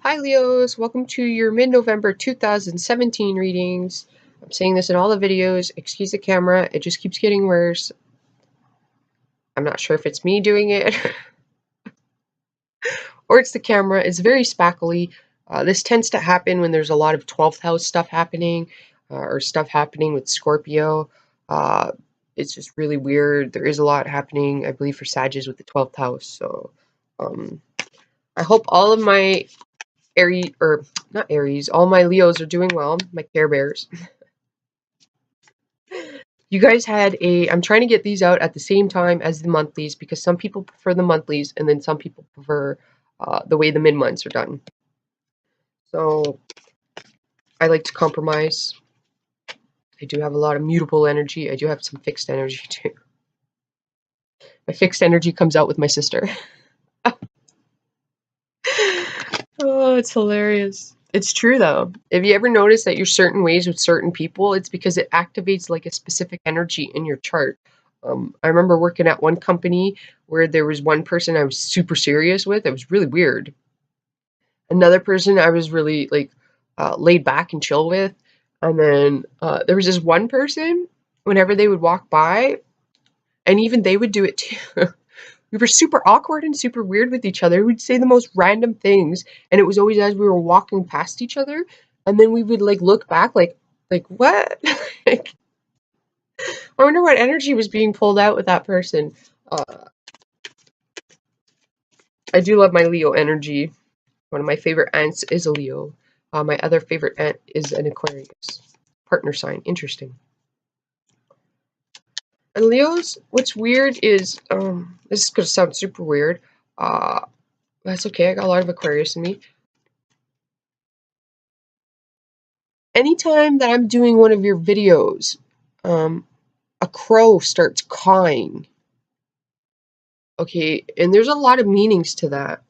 Hi Leos, welcome to your mid-November 2017 readings. I'm saying this in all the videos. Excuse the camera, it just keeps getting worse. I'm not sure if it's me doing it or it's the camera. It's very spackly. This tends to happen when there's a lot of 12th house stuff happening or stuff happening with Scorpio. Uh, it's just really weird. There is a lot happening, I believe, for Sagittarius with the 12th house. So I hope all of my Aries, or not Aries, all my Leos are doing well, my Care Bears. You guys had I'm trying to get these out at the same time as the monthlies because some people prefer the monthlies and then some people prefer the way the mid-months are done. So I like to compromise. I do have a lot of mutable energy. I do have some fixed energy too. My fixed energy comes out with my sister. Oh, it's hilarious. It's true though. If you ever notice that you're certain ways with certain people, it's because it activates like a specific energy in your chart. I remember working at one company where there was one person I was super serious with. It was really weird. Another person I was really like laid back and chill with. And then there was this one person, whenever they would walk by, and even they would do it too. We were super awkward and super weird with each other. We'd say the most random things, and it was always as we were walking past each other, and then we would like look back like what? Like, I wonder what energy was being pulled out with that person. I do love my Leo energy. One of my favorite ants is a Leo. My other favorite ant is an Aquarius. Partner sign. Interesting. And Leos, what's weird is, this is going to sound super weird. That's okay. I got a lot of Aquarius in me. Anytime that I'm doing one of your videos, a crow starts cawing. Okay, and there's a lot of meanings to that.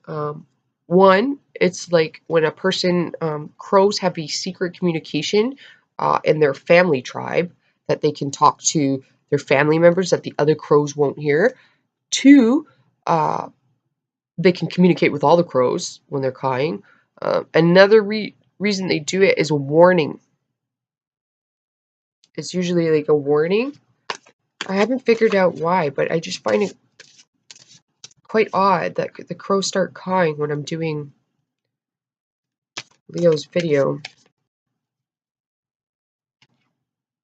One, it's like when a person, crows have a secret communication in their family tribe that they can talk to their family members that the other crows won't hear. Two, they can communicate with all the crows when they're cawing. Another reason they do it is a warning. It's usually like a warning. I haven't figured out why, but I just find it quite odd that the crows start cawing when I'm doing Leo's video.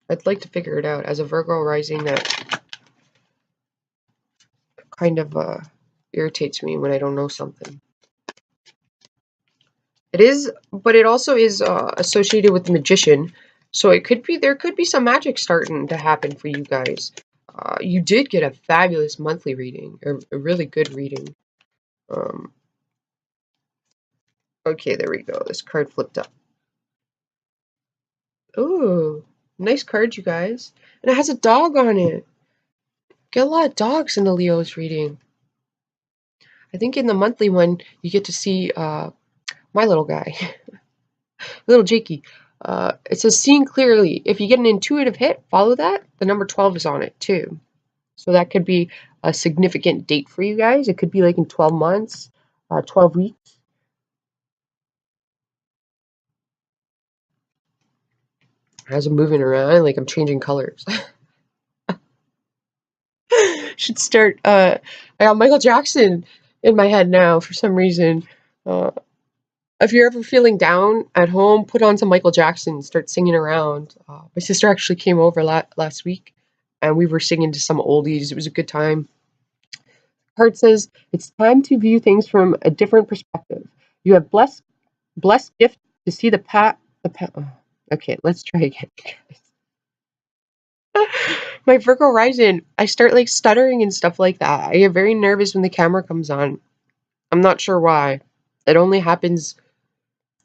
I'd like to figure it out. As a Virgo rising, that kind of irritates me when I don't know something. It is, but it also is associated with the Magician, so it could be, there could be some magic starting to happen for you guys. You did get a fabulous monthly reading, a really good reading. Okay, there we go. This card flipped up. Ooh, nice card, you guys. And it has a dog on it. Get a lot of dogs in the Leo's reading. I think in the monthly one, you get to see my little guy, little Jakey. It says, seeing clearly. If you get an intuitive hit, follow that. The number 12 is on it, too. So that could be a significant date for you guys. It could be like in 12 months, 12 weeks. As I'm moving around, like I'm changing colors. Should start, I got Michael Jackson in my head now for some reason. If you're ever feeling down at home, put on some Michael Jackson, start singing around. My sister actually came over last week, and we were singing to some oldies. It was a good time. Card says, it's time to view things from a different perspective. You have blessed gift to see the path. Okay, let's try again. My Virgo rising, I start like stuttering and stuff like that. I get very nervous when the camera comes on. I'm not sure why. It only happens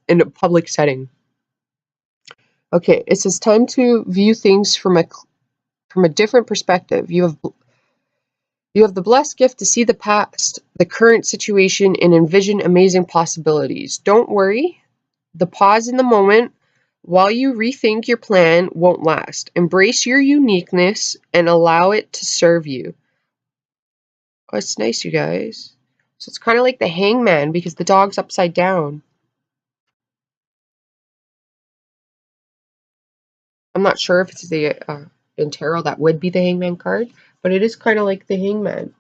in a public setting. Okay, it says time to view things from a different perspective. You have the blessed gift to see the past, the current situation, and envision amazing possibilities. Don't worry. The pause in the moment while you rethink your plan won't last. Embrace your uniqueness and allow it to serve you. Oh, it's nice, you guys. So it's kind of like the hangman because the dog's upside down. I'm not sure if it's the in tarot that would be the Hangman card, but it is kind of like the Hangman.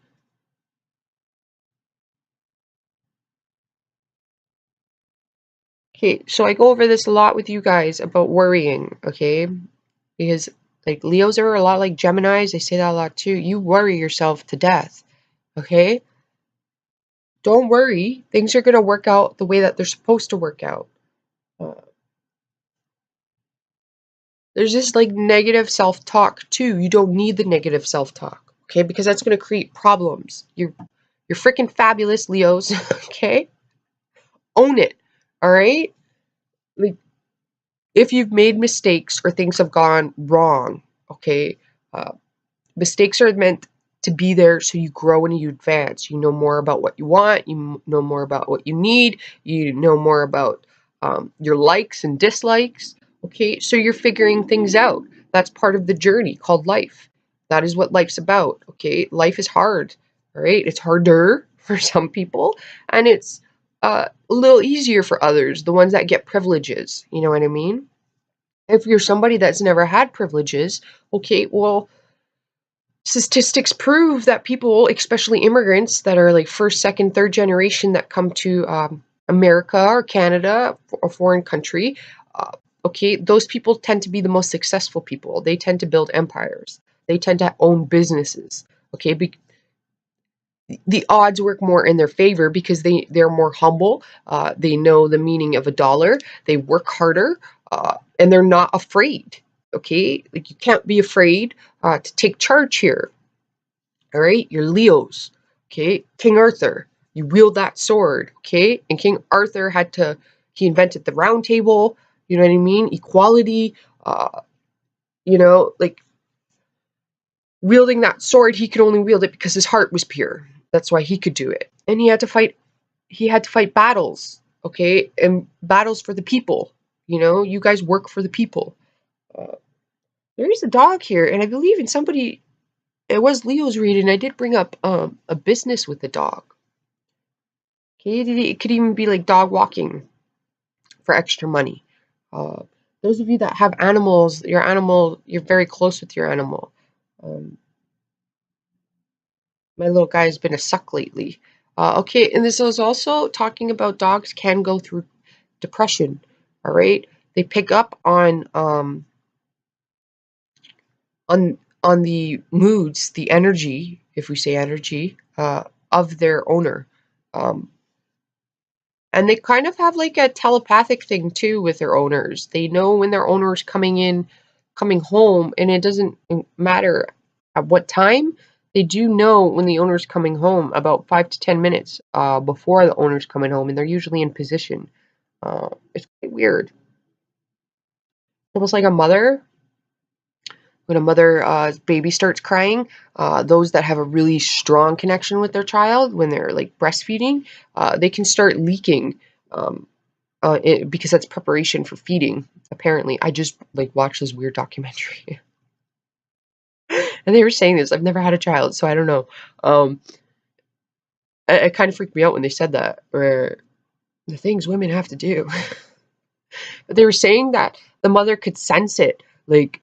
Okay, so I go over this a lot with you guys about worrying, okay? Because like Leos are a lot like Geminis, they say that a lot too. You worry yourself to death, okay? Don't worry. Things are going to work out the way that they're supposed to work out. Uh, there's this like negative self-talk too. You don't need the negative self-talk, okay? Because that's going to create problems. You're freaking fabulous, Leos, okay? Own it, all right? Like if you've made mistakes or things have gone wrong, okay? Uh, Mistakes are meant to be there so you grow and you advance. You know more about what you want, you know more about what you need, you know more about your likes and dislikes. Okay, so you're figuring things out. That's part of the journey called life. That is what life's about. Okay, life is hard. All right, it's harder for some people, and it's a little easier for others, the ones that get privileges. You know what I mean? If you're somebody that's never had privileges, okay, well, statistics prove that people, especially immigrants that are like first, second, third generation that come to America or Canada or foreign country, uh, okay, those people tend to be the most successful people. They tend to build empires. They tend to own businesses. Okay, the odds work more in their favor because they're more humble. They know the meaning of a dollar. They work harder, and they're not afraid. Okay, like you can't be afraid to take charge here. All right, you're Leos. Okay, King Arthur, you wield that sword. Okay, and King Arthur he invented the round table. You know what I mean? Equality. Uh, like wielding that sword, he could only wield it because his heart was pure. That's why he could do it. And he had to fight. He had to fight battles. Okay, and battles for the people. You guys work for the people. Uh, there is a dog here, and I believe in somebody. It was Leo's reading. I did bring up a business with the dog. Okay, it could even be like dog walking for extra money. Uh, those of you that have animals, you're very close with your animal. Um, my little guy has been a suck lately. Okay, and this is also talking about dogs can go through depression. All right, they pick up on the moods, the energy, if we say energy, of their owner. Um, And they kind of have like a telepathic thing too with their owners. They know when their owner's coming home, and it doesn't matter at what time. They do know when the owner's coming home about 5 to 10 minutes before the owner's coming home, and they're usually in position. It's quite weird. Almost like a mother. When a mother baby starts crying, those that have a really strong connection with their child when they're like breastfeeding, they can start leaking. Um, because that's preparation for feeding. Apparently, I just like watched this weird documentary, and they were saying this. I've never had a child, so I don't know. Um, it kind of freaked me out when they said that, or the things women have to do. But they were saying that the mother could sense it, like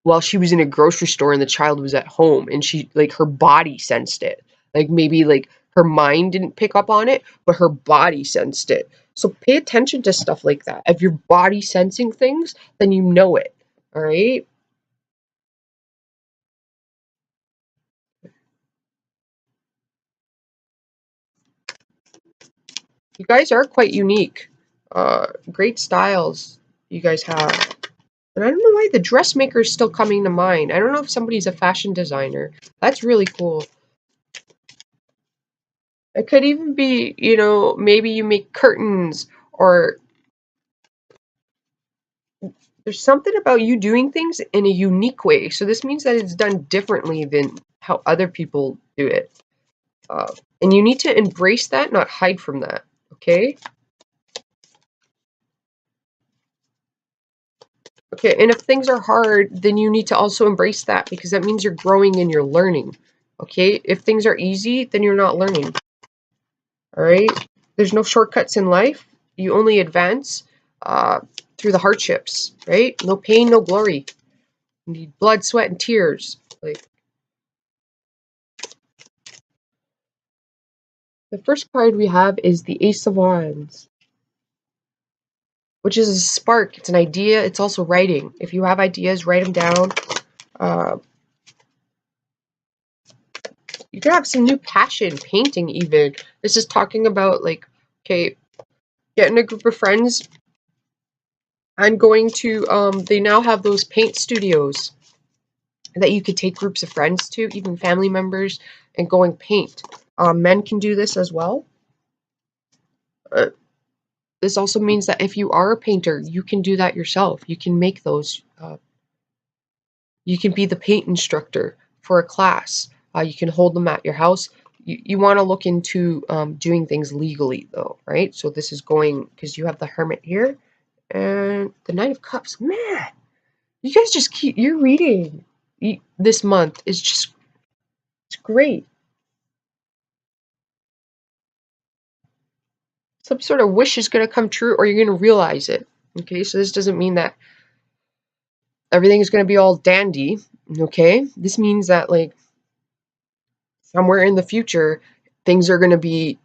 while she was in a grocery store and the child was at home, and she like her body sensed it. Like maybe like her mind didn't pick up on it, but her body sensed it. So pay attention to stuff like that. If your body sensing things, then you know it. All right? You guys are quite unique. Great styles you guys have. And I don't know why the dressmaker is still coming to mind. I don't know if somebody's a fashion designer. That's really cool. It could even be, maybe you make curtains, or there's something about you doing things in a unique way. So this means that it's done differently than how other people do it. And you need to embrace that, not hide from that. Okay? Okay, and if things are hard, then you need to also embrace that, because that means you're growing and you're learning. Okay? If things are easy, then you're not learning. All right? There's no shortcuts in life. You only advance. through the hardships, right? No pain, no glory. You need blood, sweat, and tears. Like, the first card we have is the Ace of Wands, which is a spark. It's an idea. It's also writing. If you have ideas, write them down. Uh, you can have some new passion, painting even. This is talking about, like, okay, getting a group of friends and going to, they now have those paint studios that you could take groups of friends to, even family members, and go and paint. Men can do this as well. This also means that if you are a painter, you can do that yourself. You can make those. You can be the paint instructor for a class. You can hold them at your house. You want to look into doing things legally, though, right? So this is going, because you have the Hermit here and the Knight of Cups. Man, you guys just keep, your reading this month is just, it's great. Some sort of wish is going to come true, or you're going to realize it. Okay, so this doesn't mean that everything is going to be all dandy. Okay, this means that, like, somewhere in the future, things are going to be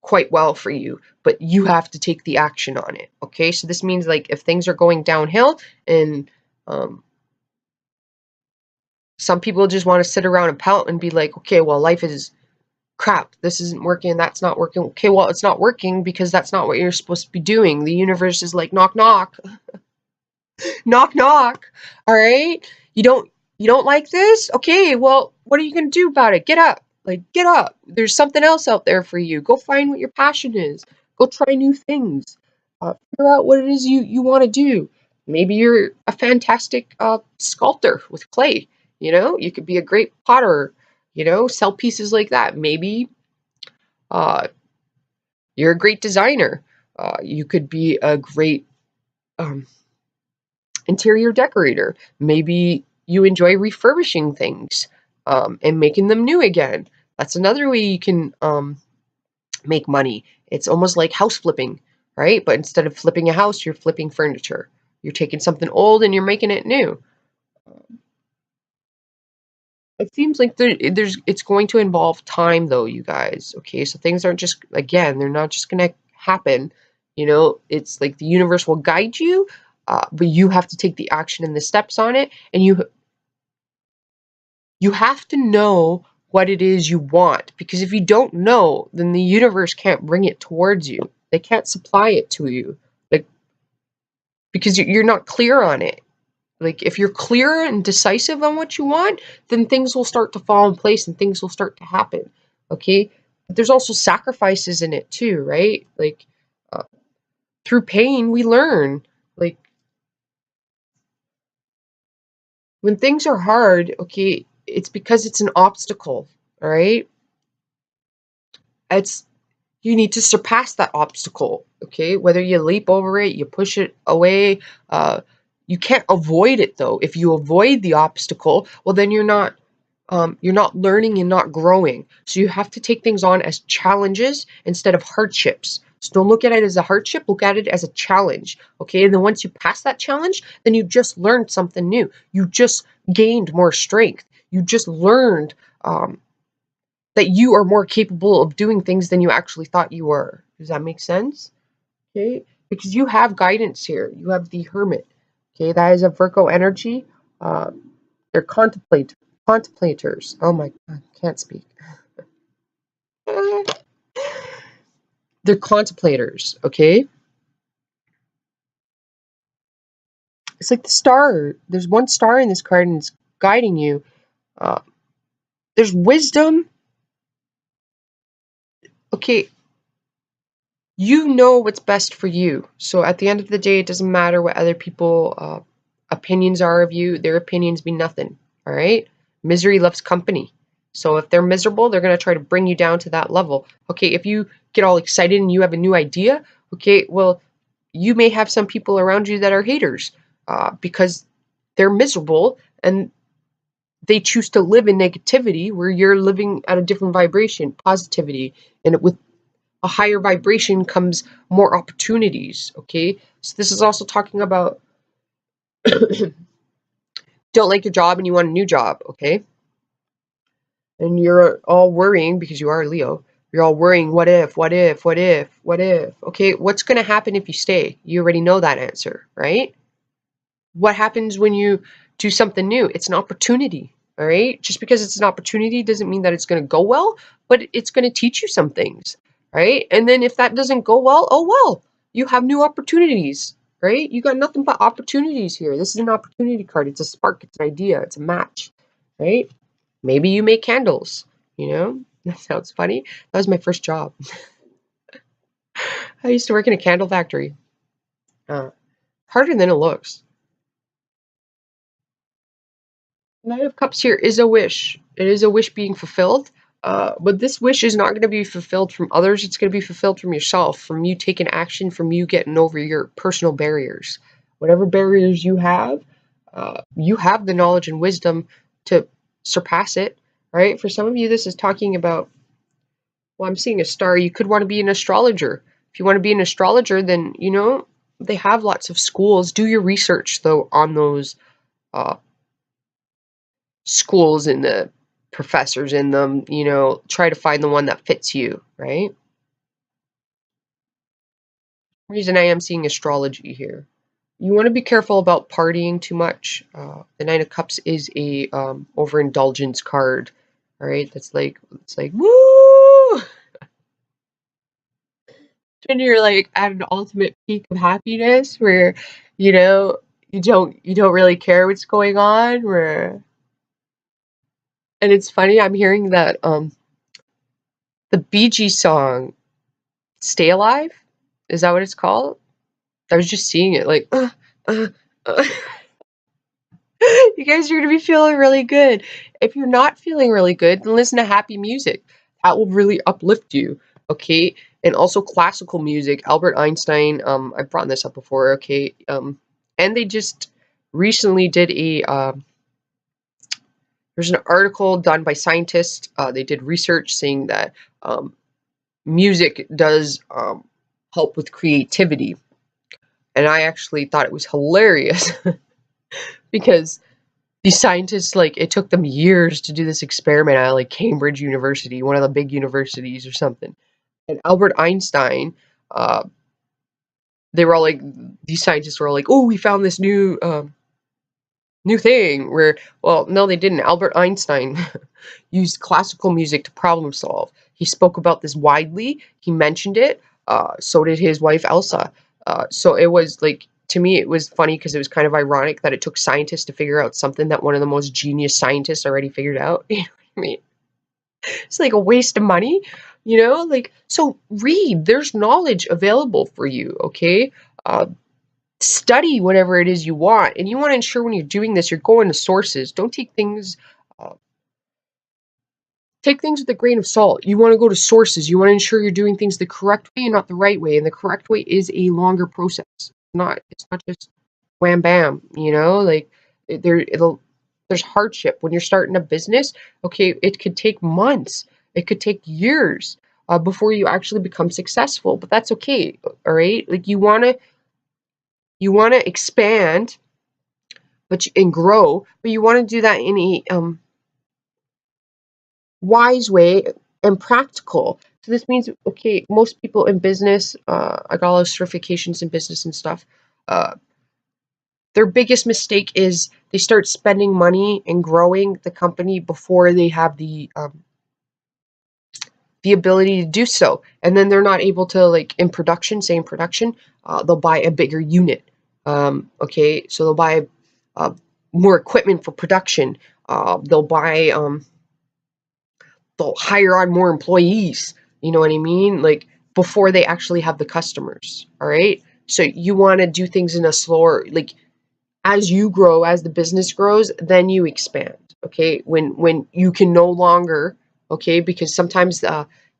quite well for you, but you have to take the action on it. Okay, so this means, like, if things are going downhill and some people just want to sit around and pout and be like, okay, well, life is crap, this isn't working, that's not working. Okay, well, it's not working because that's not what you're supposed to be doing. The universe is like, knock knock. Knock knock. All right, you don't like this? Okay, well, what are you gonna do about it? Get up. Like, get up. There's something else out there for you. Go find what your passion is. Go try new things. Figure out what it is you want to do. Maybe you're a fantastic sculptor with clay. You could be a great potter. Sell pieces like that. Maybe uh, you're a great designer. You could be a great um, interior decorator. Maybe you enjoy refurbishing things and making them new again. That's another way you can make money. It's almost like house flipping, right? But instead of flipping a house, you're flipping furniture. You're taking something old and you're making it new. It seems like it's going to involve time, though, you guys. Okay, so things aren't just, again, they're not just going to happen. It's like the universe will guide you, but you have to take the action and the steps on it, and you have to know what it is you want, because if you don't know, then the universe can't bring it towards you. They can't supply it to you, like, because you're not clear on it. Like, if you're clear and decisive on what you want, then things will start to fall in place and things will start to happen. Okay? But there's also sacrifices in it too, right? Like, through pain, we learn. Like, when things are hard, okay, it's because it's an obstacle, all right? You need to surpass that obstacle, okay? Whether you leap over it, you push it away, you can't avoid it, though. If you avoid the obstacle, well, then you're not learning and not growing. So you have to take things on as challenges instead of hardships. So don't look at it as a hardship, look at it as a challenge, okay? And then once you pass that challenge, then you just learned something new. You just gained more strength. You just learned that you are more capable of doing things than you actually thought you were. Does that make sense? Okay, because you have guidance here. You have the Hermit. Okay, that is a Virgo energy. They're contemplators. Oh my God, can't speak. They're contemplators. Okay, it's like the star. There's one star in this card, and it's guiding you. Uh, there's wisdom. Okay, you know what's best for you. So at the end of the day, it doesn't matter what other people opinions are of you. Their opinions mean nothing. All right? Misery loves company. So if they're miserable, they're going to try to bring you down to that level. Okay, if you get all excited and you have a new idea, okay, well, you may have some people around you that are haters because they're miserable and they choose to live in negativity where you're living at a different vibration, positivity. And with a higher vibration comes more opportunities, okay? So this is also talking about don't like your job and you want a new job, okay? And you're all worrying because you are a Leo. You're all worrying, what if, what if, what if, what if? Okay, what's going to happen if you stay? You already know that answer, right? What happens when you do something new? It's an opportunity, all right? Just because it's an opportunity doesn't mean that it's going to go well, but it's going to teach you some things, right? And then if that doesn't go well, oh well, you have new opportunities, right? You got nothing but opportunities here. This is an opportunity card. It's a spark, it's an idea, it's a match, right? Maybe you make candles, you know? That sounds funny. That was my first job. I used to work in a candle factory. Harder than it looks. Knight of Cups here is a wish. It is a wish being fulfilled. But this wish is not going to be fulfilled from others. It's going to be fulfilled from yourself, from you taking action, from you getting over your personal barriers. Whatever barriers you have the knowledge and wisdom to surpass it, right? For some of you, this is talking about, well, I'm seeing a star. You could want to be an astrologer. If you want to be an astrologer, then, you know, they have lots of schools. Do your research, though, on those uh, schools and the professors in them, you know, try to find the one that fits you, right? Reason I am seeing astrology here. You want to be careful about partying too much. The Nine of Cups is a overindulgence card. All right, that's like it's like woo. When you're like at an ultimate peak of happiness, where you know you don't really care what's going on. Where and it's funny, I'm hearing that the Bee Gees song "Stay Alive." Is that what it's called? I was just seeing it like, uh. You guys are gonna be feeling really good. If you're not feeling really good, then listen to happy music. That will really uplift you, okay? And also classical music. Albert Einstein, I've brought this up before, okay? And they just recently did there's an article done by scientists. They did research saying that music does help with creativity. And I actually thought it was hilarious because these scientists, like, it took them years to do this experiment at, like, Cambridge University, one of the big universities or something. And Albert Einstein, uh, they were all like, these scientists were all like, oh, we found this new thing. Where, well, no, they didn't. Albert Einstein used classical music to problem solve. He spoke about this widely. He mentioned it. So did his wife Elsa. So it was like, to me, it was funny because it was kind of ironic that it took scientists to figure out something that one of the most genius scientists already figured out. You know what I mean? It's like a waste of money, you know? Like, so read. There's knowledge available for you, okay? Uh, Study whatever it is you want, and you want to ensure when you're doing this, you're going to sources. Don't uh, take things with a grain of salt. You want to go to sources. You want to ensure you're doing things the correct way and not the right way. And the correct way is a longer process. It's not just wham bam, you know, like there's hardship when you're starting a business. Okay, it could take months. It could take years before you actually become successful, but that's okay. All right, like you want to expand, and grow, but you want to do that in a wise way and practical. So this means, okay, most people in business, I got all those certifications in business and stuff. Uh, their biggest mistake is they start spending money and growing the company before they have the ability to do so, and then they're not able to, like, in production, say in production, they'll buy a bigger unit. Okay, so they'll buy uh, more equipment for production. They'll hire on more employees, you know what I mean? Like, before they actually have the customers, all right? So you want to do things in a slower, like, as you grow, as the business grows, then you expand, okay? When you can no longer, okay, because sometimes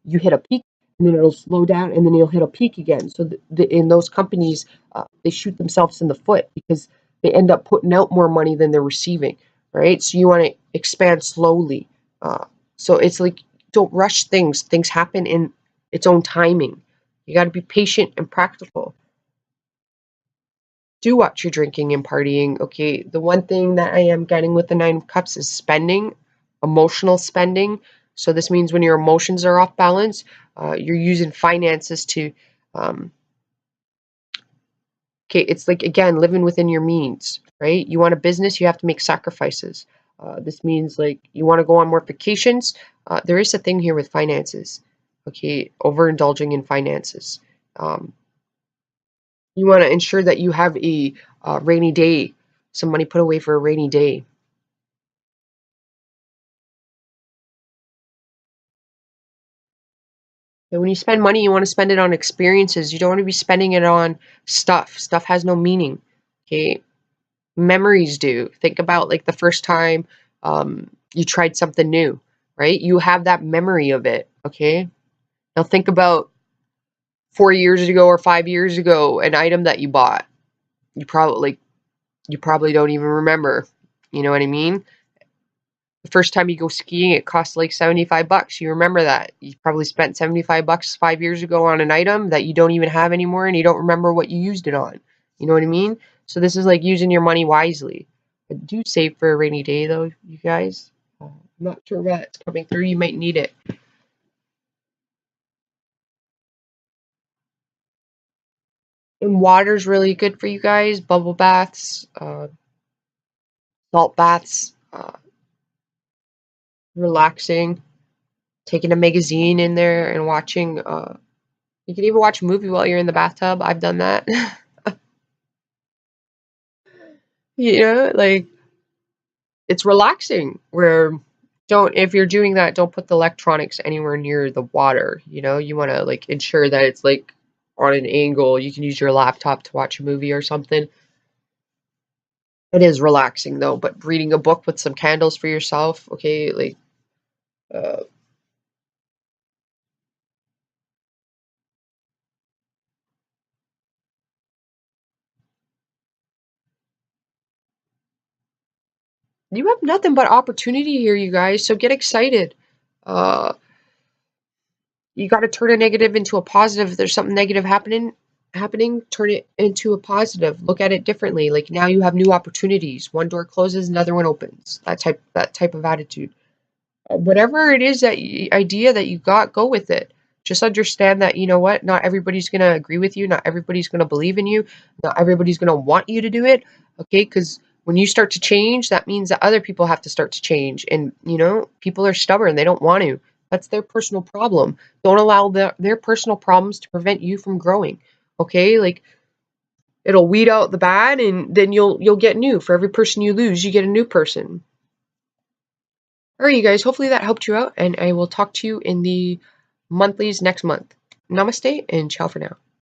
you hit a peak and then it'll slow down and then you'll hit a peak again. So in those companies, they shoot themselves in the foot because they end up putting out more money than they're receiving, right? So you want to expand slowly. Uh, so it's like, don't rush things. Things happen in its own timing. You got to be patient and practical. do watch your drinking and partying. Okay, the one thing that I am getting with the Nine of Cups is spending, emotional spending. So this means when your emotions are off balance, you're using finances to, okay, it's like, again, living within your means, right? You want a business, you have to make sacrifices. This means like you want to go on more vacations. There is a thing here with finances, okay, overindulging in finances. Um, you want to ensure that you have a rainy day, some money put away for a rainy day. And when you spend money, you want to spend it on experiences. You don't want to be spending it on stuff. Stuff has no meaning. Okay. Memories do. Think about like the first time you tried something new, right? You have that memory of it. Okay. Now think about 4 years ago or 5 years ago, an item that you bought. You probably don't even remember. You know what I mean? The first time you go skiing, it costs like $75. You remember that. You probably spent $75 5 years ago on an item that you don't even have anymore and you don't remember what you used it on. You know what I mean? So this is like using your money wisely. But do save for a rainy day though, you guys. I'm not sure what's coming through. You might need it. And water's really good for you guys. Bubble baths, salt baths, relaxing, taking a magazine in there and watching. You can even watch a movie while you're in the bathtub. I've done that. You know, like it's relaxing. Where don't if you're doing that, don't put the electronics anywhere near the water. You know, you want to like ensure that it's like on an angle. You can use your laptop to watch a movie or something. It is relaxing though, but reading a book with some candles for yourself, okay, like uh, you have nothing but opportunity here, you guys. So get excited. Uh, you got to turn a negative into a positive. If there's something negative happening, turn it into a positive. Look at it differently. Like now you have new opportunities. One door closes, another one opens. That type of attitude. Whatever it is idea that you got, go with it. Just understand that you know what, not everybody's going to agree with you, not everybody's going to believe in you, not everybody's going to want you to do it, okay? Because when you start to change, that means that other people have to start to change, and people are stubborn, they don't want to. That's their personal problem. Don't allow their personal problems to prevent you from growing, okay? Like it'll weed out the bad, and then you'll get new. For every person you lose, you get a new person. All right, you guys, hopefully that helped you out, and I will talk to you in the monthlies next month. Namaste and ciao for now.